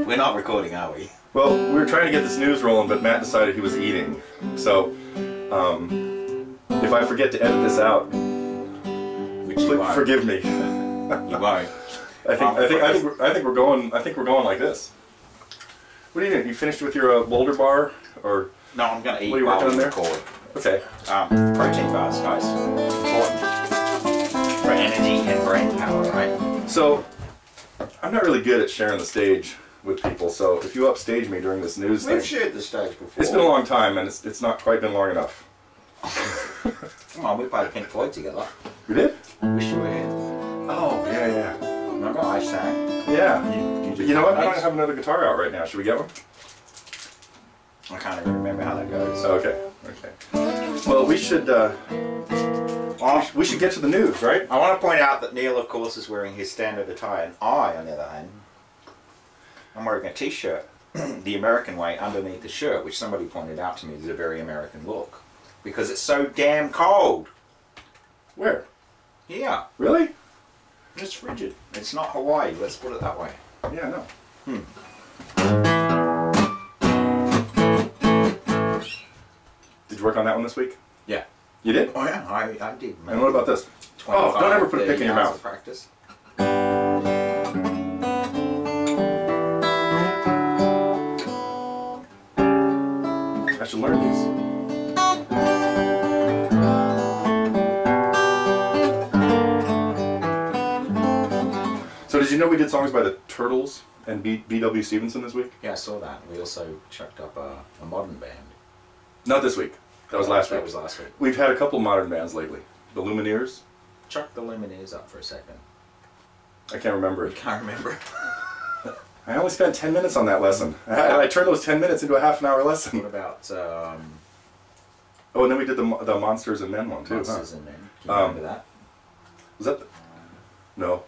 We're not recording, are we? Well, we were trying to get this news rolling, but Matt decided he was eating. So, if I forget to edit this out, please forgive me. You won't. I think we're going like this. What are you doing? You finished with your boulder bar, or no? I'm going to eat. What are you working on there? Record. Okay. Protein bars, guys. Important for energy and brain power, right? So, I'm not really good at sharing the stage with people. So, if you upstage me during this news thing, We've shared the stage before. It's been a long time, and it's not quite been long enough. Come on, we played Pink Floyd together. We did? Wish you were here. Oh, yeah. Remember I sang? Yeah. You know what? I don't have another guitar out right now. Should we get one? I can't even remember how that goes. Okay. Well, we should get to the news, right? I want to point out that Neil, of course, is wearing his standard attire, and I, on the other hand, I'm wearing a t-shirt, the American way, underneath the shirt, which somebody pointed out to me is a very American look. Because it's so damn cold. Where? Here. Really? It's frigid. It's not Hawaii, let's put it that way. Yeah, I know. Did you work on that one this week? Yeah. You did? Oh yeah, I did. And what about this? Oh, don't ever put a pick in your mouth. Practice. I should learn these. So did you know we did songs by the Turtles and B.W. Stevenson this week? Yeah, I saw that. We also chucked up a modern band. Not this week. That was last week. That was last week. We've had a couple modern bands lately. The Lumineers. Chuck the Lumineers up for a second. I can't remember You it. can't remember. I only spent 10 minutes on that lesson. I turned those 10 minutes into a half-an-hour lesson. What about Oh, and then we did the Monsters and Men one too. Monsters and Men? Can you remember that? Was that the... No.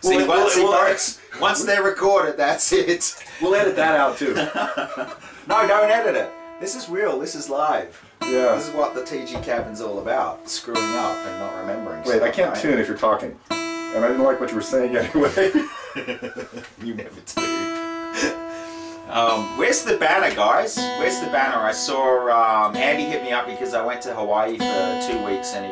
See, folks, once they're recorded, that's it. We'll edit that out too. No, don't edit it. This is real. This is live. Yeah. This is what the TG Cabin's all about. Screwing up and not remembering Wait, stuff, I can't right? tune if you're talking. And I didn't like what you were saying anyway. You never do. Where's the banner, guys? Where's the banner? I saw Andy hit me up because I went to Hawaii for 2 weeks and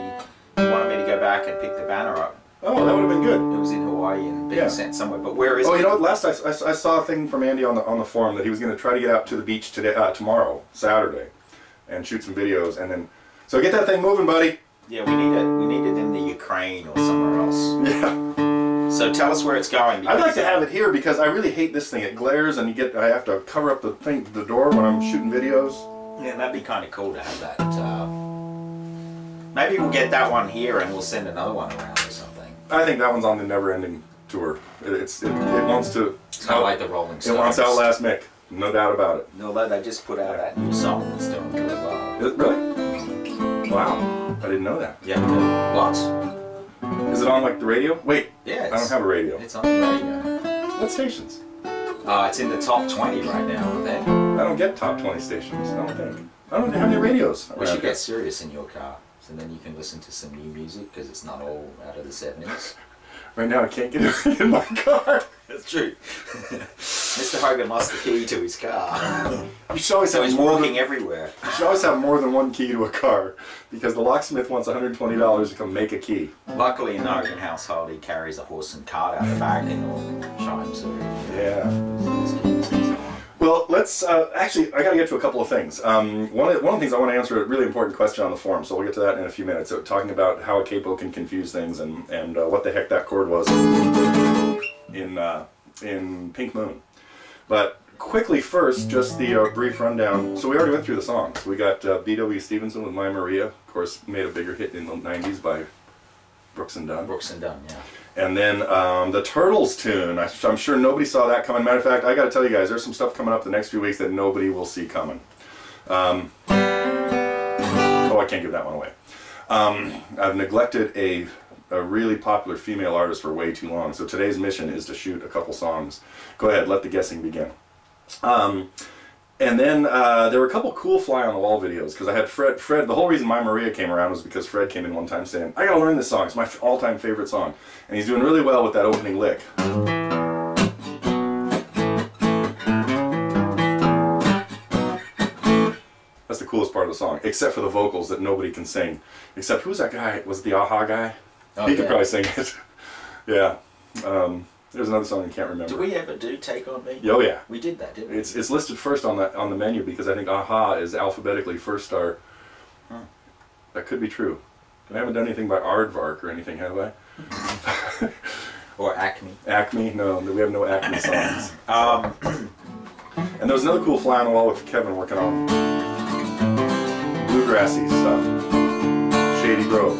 he wanted me to go back and pick the banner up. Oh, that would have been good. It was in Hawaii and being sent somewhere. But where is it? Oh, you know what? Last I saw a thing from Andy on the forum that he was going to try to get out to the beach today, tomorrow, Saturday, and shoot some videos, and then so get that thing moving, buddy. Yeah, we need it in the Ukraine or somewhere else. Yeah. So tell us where it's going. I'd like to have it here because I really hate this thing. It glares, and I have to cover up the door when I'm shooting videos. Yeah, that'd be kind of cool to have that. Maybe we'll get that one here and we'll send another one around or something. I think that one's on the never-ending tour. It wants to. It's kind of like the Rolling Stones. It wants to outlast Mick, no doubt about it. No, they just put out that new song that's doing really well. Really? Wow, I didn't know that. Yeah, lots. Is it on like the radio? Wait, yeah, I don't have a radio. It's on the radio. What stations? It's in the top 20 right now, I think. I don't get top 20 stations. I don't think. I don't have any radios. We should get Sirius in your car, so then you can listen to some new music because it's not all out of the 70s. Right now, I can't get it in my car. That's true. Mr. Hogan lost the key to his car. You should always So have he's walking everywhere. You should always have more than one key to a car, because the locksmith wants $120 to come make a key. Luckily, in the Hogan household, he carries a horse and cart out the back and all shine, so Yeah. Well, let's actually. I got to get to a couple of things. One of the things I want to answer a really important question on the forum, so we'll get to that in a few minutes. So, talking about how a capo can confuse things and what the heck that chord was in Pink Moon. But quickly first, just the brief rundown. So we already went through the songs. We got B.W. Stevenson with My Maria, of course, made a bigger hit in the '90s by Brooks and Dunn. Brooks and Dunn, yeah. And then the Turtles tune, I'm sure nobody saw that coming. Matter of fact, I got to tell you guys, there's some stuff coming up the next few weeks that nobody will see coming. Oh, I can't give that one away. I've neglected a really popular female artist for way too long, so today's mission is to shoot a couple songs. Go ahead, let the guessing begin. And then there were a couple cool fly-on-the-wall videos, because I had Fred, the whole reason My Maria came around was because Fred came in one time saying, I gotta learn this song, it's my all-time favorite song. And he's doing really well with that opening lick. song, except for the vocals that nobody can sing. Except, who's that guy? Was it the Aha guy? Oh, He could probably sing it. Yeah. There's another song I can't remember. Did we ever do Take On Me? Oh yeah. We did that, didn't we? It's listed first on the menu because I think Aha is alphabetically first star. Huh. That could be true. I haven't done anything by Aardvark or anything, have I? Or Acme. Acme? No, we have no Acme songs. And there was another cool fly on the wall with Kevin working on bluegrassy stuff. Shady Grove.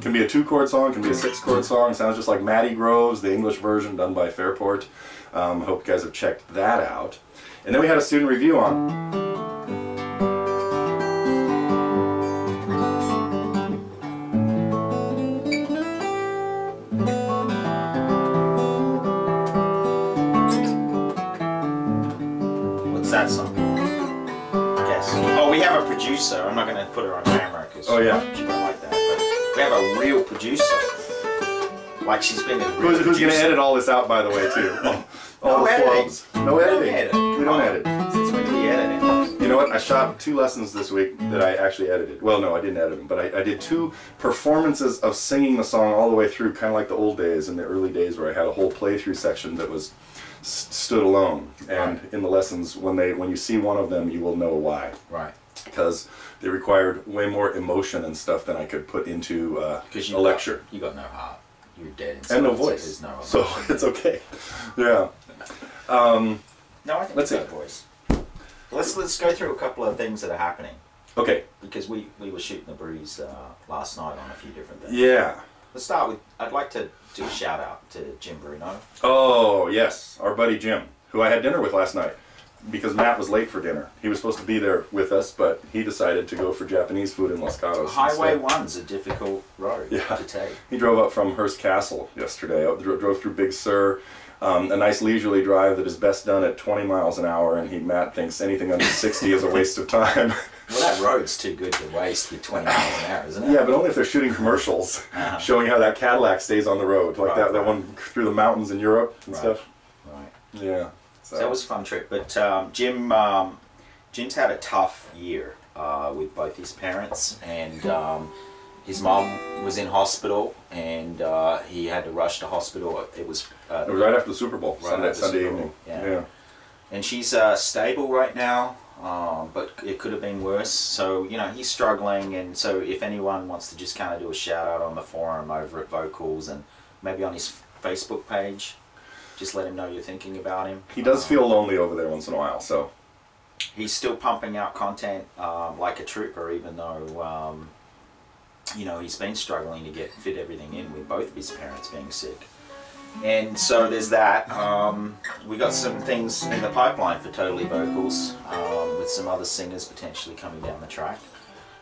Can be a 2-chord song, can be a 6-chord song. Sounds just like Matty Groves, the English version done by Fairport. Hope you guys have checked that out. And then we had a student review on. That song. Yes. Oh, we have a producer. I'm not going to put her on camera because she won't like that. But we have a real producer. Like she's been a real Who's going to edit all this out, by the way, too? All no the editing. forums. No editing. Edit. We don't edit. Since when did we edit? You know what? I shot 2 lessons this week that I actually edited. Well, no, I didn't edit them, but I did 2 performances of singing the song all the way through, kind of like the old days, in the early days where I had a whole playthrough section that was stood alone. And in the lessons, when you see one of them, you will know why. Right. Because they required way more emotion and stuff than I could put into a lecture. You got no heart. You're dead inside. And no voice. So it's okay. Yeah. No, I think let's it's got voice. Let's go through a couple of things that are happening. Okay. Because we were shooting the breeze last night on a few different things. Yeah. Let's start with, I'd like to do a shout out to Jim Bruno. Oh, yes. Our buddy Jim, who I had dinner with last night. Because Matt was late for dinner. He was supposed to be there with us, but he decided to go for Japanese food in Los Gatos. Highway 1's a difficult road to take. He drove up from Hearst Castle yesterday, drove through Big Sur, a nice leisurely drive that is best done at 20 miles an hour, and Matt thinks anything under 60 is a waste of time. Well, that road's too good to waste with 20 miles an hour, isn't it? Yeah, but only if they're shooting commercials, showing how that Cadillac stays on the road, like that one through the mountains in Europe and stuff. Right. Yeah. So that was a fun trip, but Jim's had a tough year with both his parents, and his mom was in hospital, and he had to rush to hospital. It was right after the Super Bowl, Sunday evening. Yeah. And she's stable right now, but it could have been worse. So he's struggling, and so if anyone wants to just kind of do a shout out on the forum over at Vocals and maybe on his Facebook page. Just let him know you're thinking about him. He does feel lonely over there once in a while, so. He's still pumping out content like a trooper, even though, he's been struggling to fit everything in with both of his parents being sick. And so there's that. We got some things in the pipeline for Totally Vocals, with some other singers potentially coming down the track.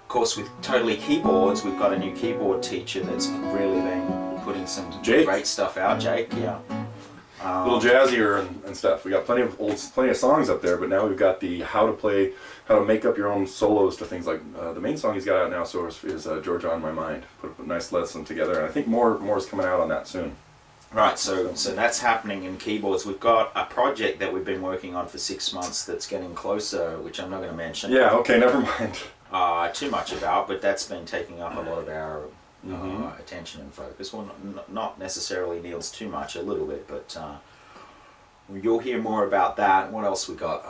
Of course, with Totally Keyboards, we've got a new keyboard teacher that's really been putting some great stuff out, Jake, yeah. A little jazzier and stuff. We got plenty of songs up there, but now we've got the how to make up your own solos to things like the main song he's got out now. So is Georgia on My Mind. Put a nice lesson together, and I think more is coming out on that soon. Right, so that's happening in keyboards. We've got a project that we've been working on for 6 months that's getting closer, which I'm not going to mention. Yeah, okay, never mind. Too much about, but that's been taking up a lot of our attention and focus. Well, not necessarily Neil's too much, a little bit, but you'll hear more about that. What else we got?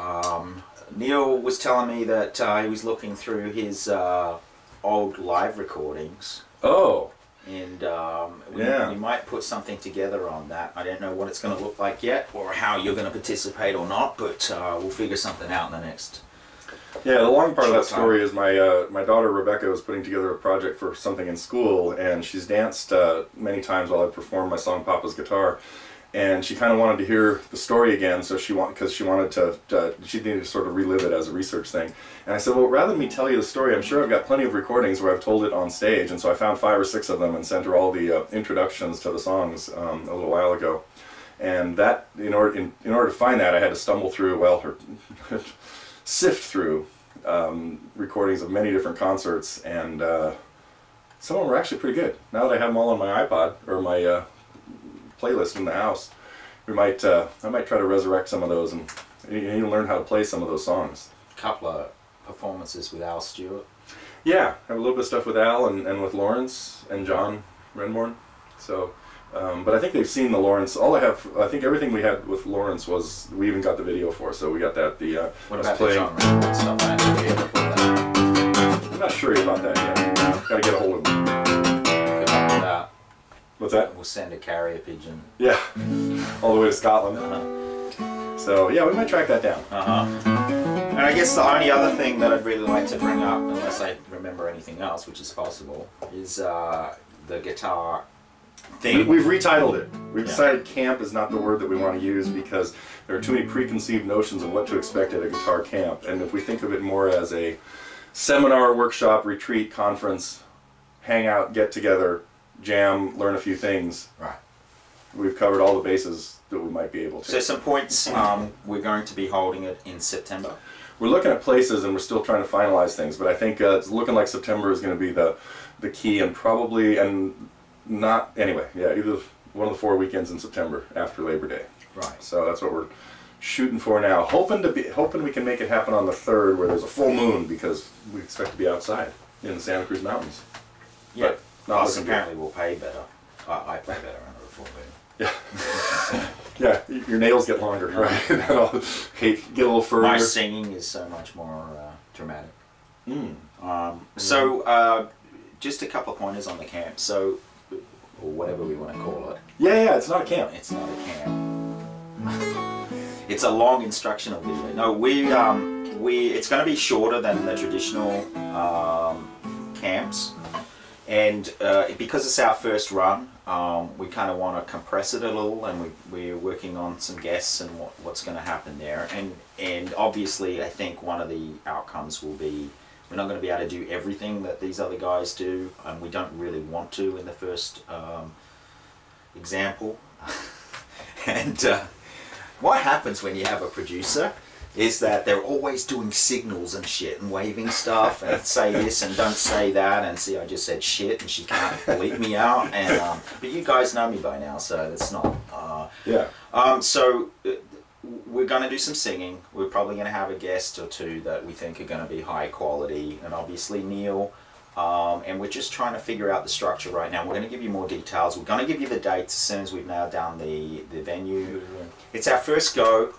Neil was telling me that he was looking through his old live recordings. Oh. And we might put something together on that. I don't know what it's going to look like yet, or how you're going to participate or not, but we'll figure something out in the next. Yeah, the long part of that story is my daughter Rebecca was putting together a project for something in school, and she's danced many times while I performed my song Papa's Guitar, and she kind of wanted to hear the story again, so she needed to sort of relive it as a research thing. And I said, well, rather than me tell you the story, I'm sure I've got plenty of recordings where I've told it on stage, and so I found 5 or 6 of them and sent her all the introductions to the songs a little while ago. And that, in order to find that, I had to stumble through, sift through recordings of many different concerts, and some of them were actually pretty good. Now that I have them all on my iPod or my playlist in the house, I might try to resurrect some of those and You learn how to play some of those songs. A couple of performances with Al Stewart. Yeah, I have a little bit of stuff with Al and with Lawrence and John Renborn. So, but I think they've seen the Lawrence. I think everything we had with Lawrence was, we even got the video for, so we got that. What about the John Renborn stuff? I have to be able to put that. I'm not sure about that yet. Gotta get a hold of him. Good luck with that. What's that? We'll send a carrier pigeon. Yeah, all the way to Scotland. So yeah, we might track that down. And I guess the only other thing that I'd really like to bring up, unless I remember anything else, which is possible, is the guitar thing. We've retitled it. We've decided camp is not the word that we want to use because there are too many preconceived notions of what to expect at a guitar camp. And if we think of it more as a seminar, workshop, retreat, conference, hang out, get together, jam, learn a few things. Right. We've covered all the bases that we might be able to. So some points, we're going to be holding it in September. We're looking at places and we're still trying to finalize things, but I think it's looking like September is going to be the key, and probably, and not, anyway, yeah, either one of the 4 weekends in September after Labor Day. Right. So that's what we're shooting for now. Hoping we can make it happen on the 3rd where there's a full moon, because we expect to be outside in the Santa Cruz Mountains. Yeah. Plus, apparently we'll pay better. I pay better under a full moon. Yeah. Yeah, your nails get longer, right? Get a little further. My singing is so much more dramatic. So, just a couple of pointers on the camp. So, or whatever we want to call it. Yeah, it's not a camp. It's not a camp. It's a long instructional video. No, it's going to be shorter than the traditional camps, and because it's our first run, we kind of want to compress it a little, and we're working on some guests and what's going to happen there. And obviously, I think one of the outcomes will be we're not going to be able to do everything that these other guys do, and we don't really want to in the first example. And what happens when you have a producer is that they're always doing signals and shit and waving stuff and say this and don't say that, and see, I just said shit and she can't bleep me out, and but you guys know me by now, so that's not so we're going to do some singing. We're probably going to have a guest or two that we think are going to be high quality, and obviously Neil, and we're just trying to figure out the structure right now. We're going to give you more details. We're going to give you the dates as soon as we've nailed down the venue. It's our first go,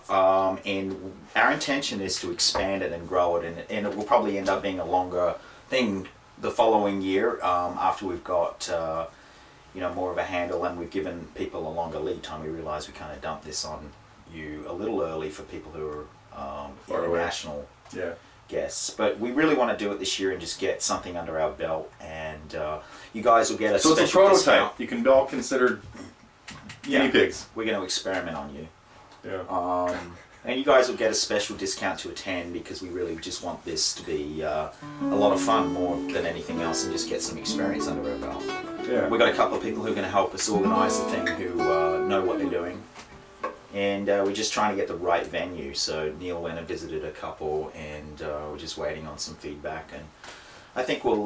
and our intention is to expand it and grow it, and it will probably end up being a longer thing the following year, after we've got more of a handle, and we've given people a longer lead time. We realize we kind of dumped this on you a little early for people who are international guests, but we really want to do it this year and just get something under our belt, and you guys will get a so special it's a prototype discount. you can all consider guinea pigs. We're going to experiment on you, and you guys will get a special discount to attend, because we really just want this to be a lot of fun more than anything else, and just get some experience under our belt. We've got a couple of people who are going to help us organize the thing, who know what they're doing. And we're just trying to get the right venue. So Neil went and visited a couple, and we're just waiting on some feedback. And I think we'll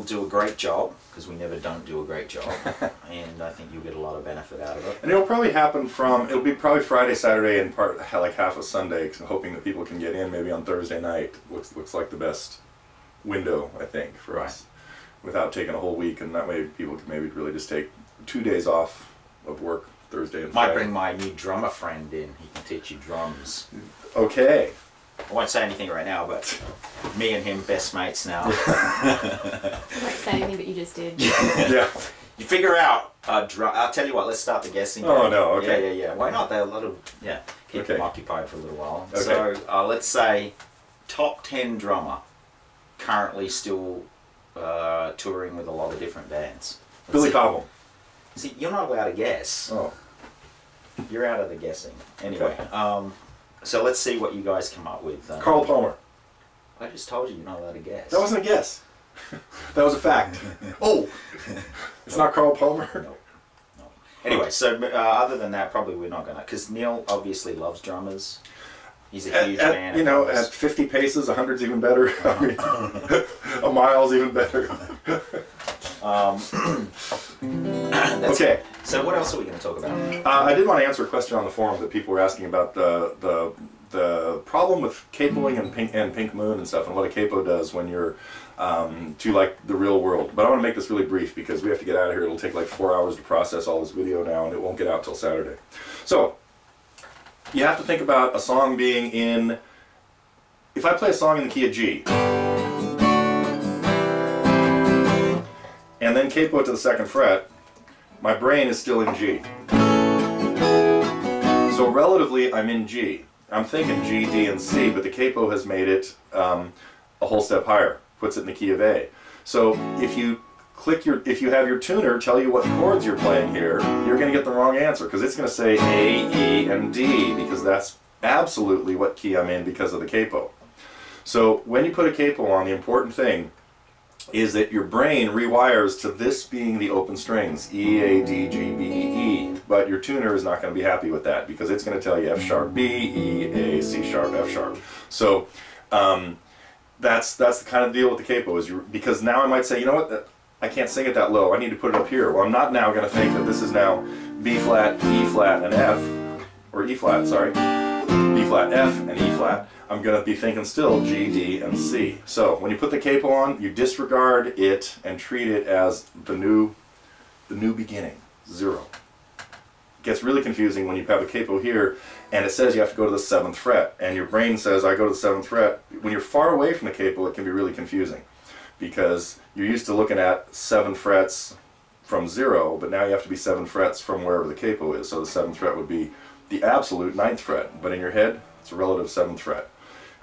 do a great job, because we never don't do a great job. And I think you'll get a lot of benefit out of it. And it'll probably happen it'll be probably Friday, Saturday, and like half of Sunday, hoping that people can get in maybe on Thursday night. Looks like the best window, I think, for us, without taking a whole week. And that way people can maybe really just take 2 days off of work. Thursday and Friday. Might bring my new drummer friend in. He can teach you drums. Okay. I won't say anything right now, but me and him best mates now. I won't say anything, but you just did. Yeah. You figure out a drum. I'll tell you what. Let's start the guessing. Oh no. Okay. Yeah. Why not? They're a little. Keep them occupied for a little while. Okay. So let's say top 10 drummer, currently still touring with a lot of different bands. Billy Cobble. See, you're not allowed to guess. Oh. You're out of the guessing. Anyway, so let's see what you guys come up with. Carl Palmer. I just told you you're not allowed to guess. That wasn't a guess. That was a fact. Oh! It's not Carl Palmer? No. Anyway, so other than that, probably we're not going to, because Neil obviously loves drummers. He's a huge fan of drummers. At 50 paces, 100's even better. I mean, a mile's even better. Okay. So what else are we going to talk about? I did want to answer a question on the forum that people were asking about the problem with capoing and pink moon and stuff, and what a capo does when you're to like the real world. But I want to make this really brief because we have to get out of here. It'll take like 4 hours to process all this video now, and it won't get out till Saturday. So you have to think about a song being in. If I play a song in the key of G, and then capo it to the 2nd fret, my brain is still in G. So relatively, I'm in G. I'm thinking G, D, and C, but the capo has made it a whole step higher, puts it in the key of A. So if you have your tuner tell you what chords you're playing here, you're going to get the wrong answer, because it's going to say A, E, and D, because that's absolutely what key I'm in because of the capo. So when you put a capo on, the important thing is that your brain rewires to this being the open strings, E, A, D, G, B, E. But your tuner is not going to be happy with that, because it's going to tell you F sharp, B, E, A, C sharp, F sharp. So that's the kind of deal with the capo, is because now I might say, you know what, I can't sing it that low, I need to put it up here. Well, I'm not now going to think that this is now B flat, E flat, and F, or E flat, sorry, B flat, F, and E flat. I'm going to be thinking still G, D, and C. So when you put the capo on, you disregard it and treat it as the new beginning, 0. It gets really confusing when you have a capo here and it says you have to go to the 7th fret, and your brain says I go to the 7th fret. When you're far away from the capo, it can be really confusing, because you're used to looking at 7 frets from 0, but now you have to be 7 frets from wherever the capo is. So the 7th fret would be the absolute 9th fret, but in your head, it's a relative 7th fret.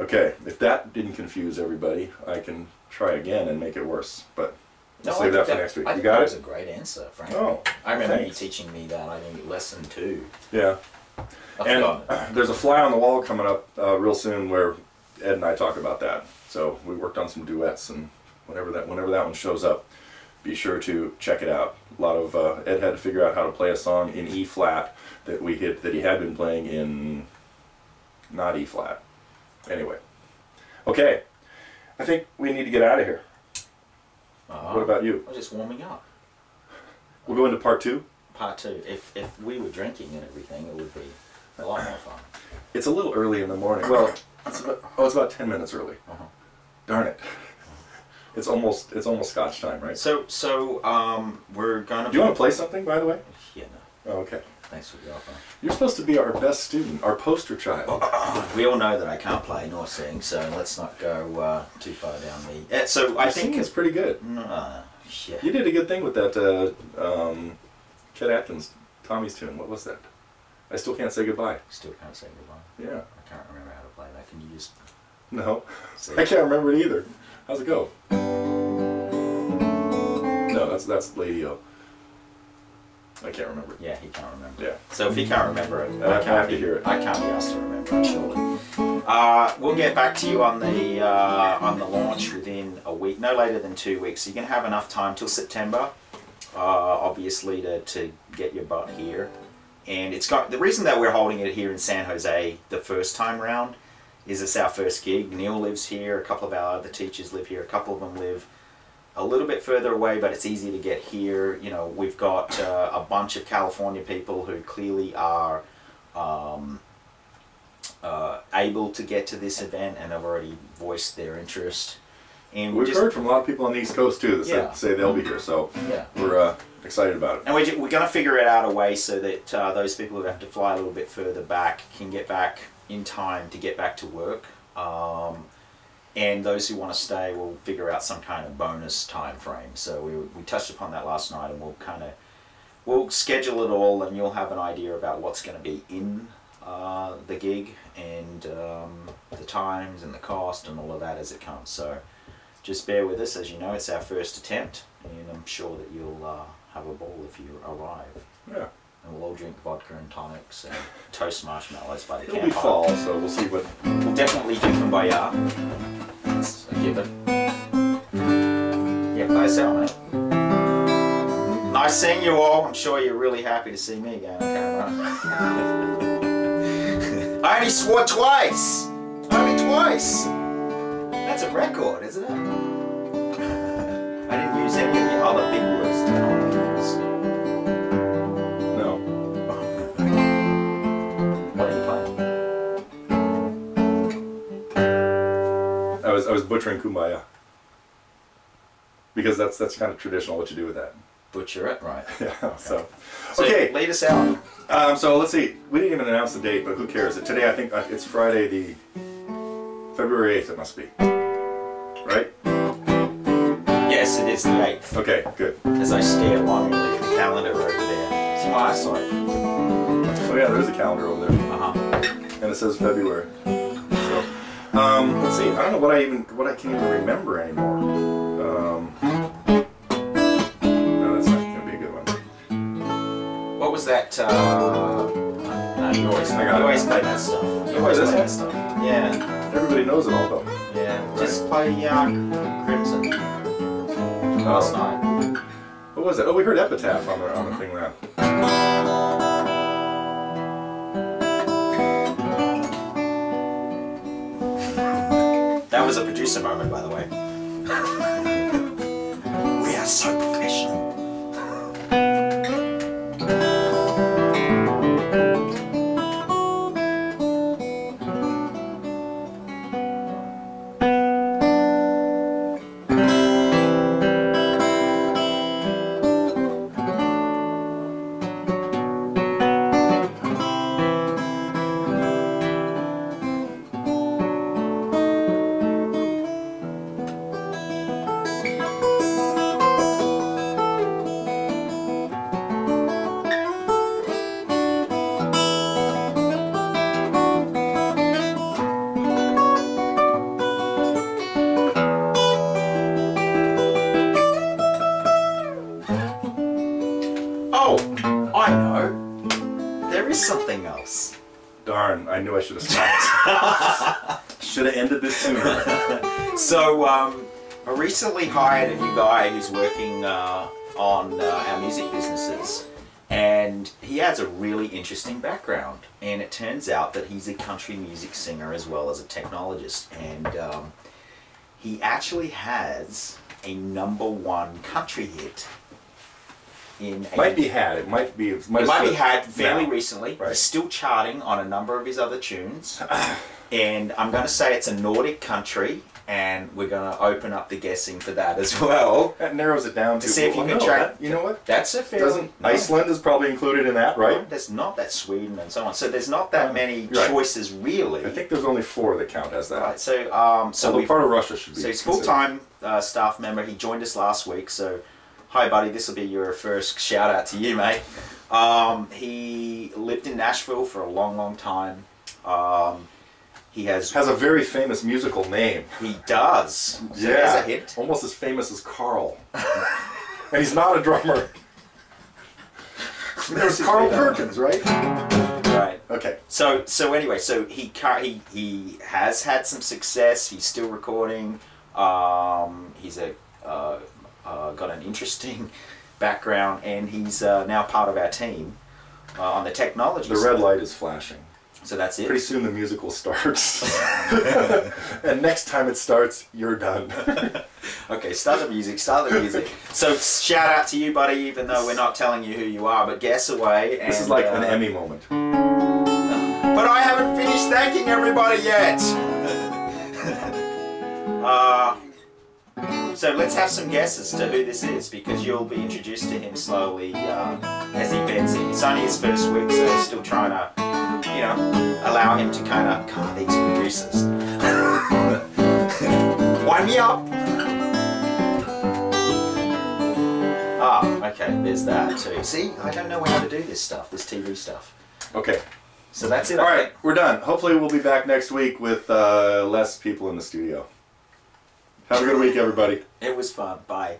Okay, if that didn't confuse everybody, I can try again and make it worse, but we'll save that for next week. You got it? That was a great answer, frankly. Oh, I remember thanks. you teaching me that, I think, lesson 2. Yeah. And there's a fly on the wall coming up real soon where Ed and I talk about that. So we worked on some duets, and whenever that one shows up, be sure to check it out. A lot of Ed had to figure out how to play a song in E flat that he had been playing in not E flat. Anyway, okay, I think we need to get out of here. What about you? I'm just warming up. We'll go into part 2. Part 2. If we were drinking and everything, it would be a lot more fun. It's a little early in the morning. Well, it's about 10 minutes early. Darn it. It's almost Scotch time, right? So we're gonna. Do you want to play something, by the way? Yeah. No. Oh, okay. Thanks for the offer. You're supposed to be our best student, our poster child. We all know that I can't play nor sing, so let's not go too far down the. So I think it's pretty good. Shit. You did a good thing with that Chet Atkins, Tommy's tune. What was that? I still can't say goodbye. Still can't say goodbye. Yeah. I can't remember how to play that. Can you just? No. See? I can't remember it either. How's it go? No, that's Lady O. I can't remember it. Yeah, he can't remember. Yeah. So if he can't remember it, I have to hear it. I can't be asked to remember it, surely. We'll get back to you on the launch within a week, no later than 2 weeks. So you can have enough time till September, obviously, to get your butt here. And it's got the reason that we're holding it here in San Jose the first time round is it's our first gig. Neil lives here. A couple of our other teachers live here. A couple of them live a little bit further away, but it's easy to get here. You know, we've got a bunch of California people who clearly are able to get to this event and have already voiced their interest. And We've heard from a lot of people on the East Coast too that say they'll be here, so we're excited about it. And we're going to figure it out a way so that those people who have to fly a little bit further back can get back in time to get back to work. And those who want to stay will figure out some kind of bonus time frame. So we touched upon that last night, and we'll schedule it all, and you'll have an idea about what's going to be in the gig, and the times and the cost and all of that as it comes. So just bear with us. As you know, it's our first attempt, and I'm sure that you'll have a ball if you arrive. Yeah. And we'll all drink vodka and tonics and toast marshmallows by the It'll campfire. be fall, so we'll see what... We'll definitely do kumbaya. That's a given. Yeah, play us out, mate. Nice seeing you all. I'm sure you're really happy to see me again on camera. I only swore twice! Only twice! That's a record, isn't it? I didn't use any of the other big words that I normally use. butchering kumbaya. Because that's kind of traditional what you do with that. Butcher it, right. Yeah, Okay. so Okay, lead us out. so let's see. We didn't even announce the date, but who cares? Today, I think it's Friday, the February 8th. It must be, right? Yes, it is the 8th. Okay, good. As I stare longingly at the calendar over there. It's my eyesight. Oh yeah, there's a calendar over there, and it says February. So, let's see. I don't know what I can't even remember anymore. No, that's not gonna be a good one. What was that? No, you always play that stuff. You always this play one? that stuff. Yeah, Everybody knows it all though. yeah. Just play Crimson. Last night. What was it? Oh, we heard Epitaph on the thing now. That was a producer moment, by the way. We are so professional. Oh, I know. There is something else. Darn, I knew I should have stopped. Should have ended this sooner. So, I recently hired a new guy who's working on our music businesses, and he has a really interesting background. And it turns out that he's a country music singer as well as a technologist, and he actually has a #1 country hit. It might be had fairly recently. Right. He's still charting on a number of his other tunes. And I'm going to say it's a Nordic country, and we're going to open up the guessing for that as well. That narrows it down to see if you can track. You know what? That's a fair. Iceland is probably included in that, right? There's not that Sweden and so on. So there's not that many choices really. I think there's only 4 that count as that. Right. So although part of Russia should be. So he's full-time staff member. He joined us last week. So. Hi buddy, this will be your first shout out to you, mate. He lived in Nashville for a long time. He has a very famous musical name. He does. So there's a hint. Almost as famous as Carl. And he's not a drummer. There's Carl Perkins, right? Right. Okay. So anyway, so he has had some success. He's still recording. He's got an interesting background, and he's now part of our team on the technology side. The red light is flashing. So that's it. Pretty soon the musical starts. And next time it starts, you're done. Okay, start the music. So shout out to you, buddy, even though we're not telling you who you are, but guess away. And, this is like an Emmy moment. But I haven't finished thanking everybody yet. So let's have some guesses to who this is, because you'll be introduced to him slowly as he beds in. It's only his first week, so he's still trying to, allow him to kind of, God, these producers. Wind me up! Okay, there's that too. See, I don't know how to do this stuff, this TV stuff. Okay. So that's it. All right, we're done. Hopefully we'll be back next week with less people in the studio. Have a good week, everybody. It was fun. Bye.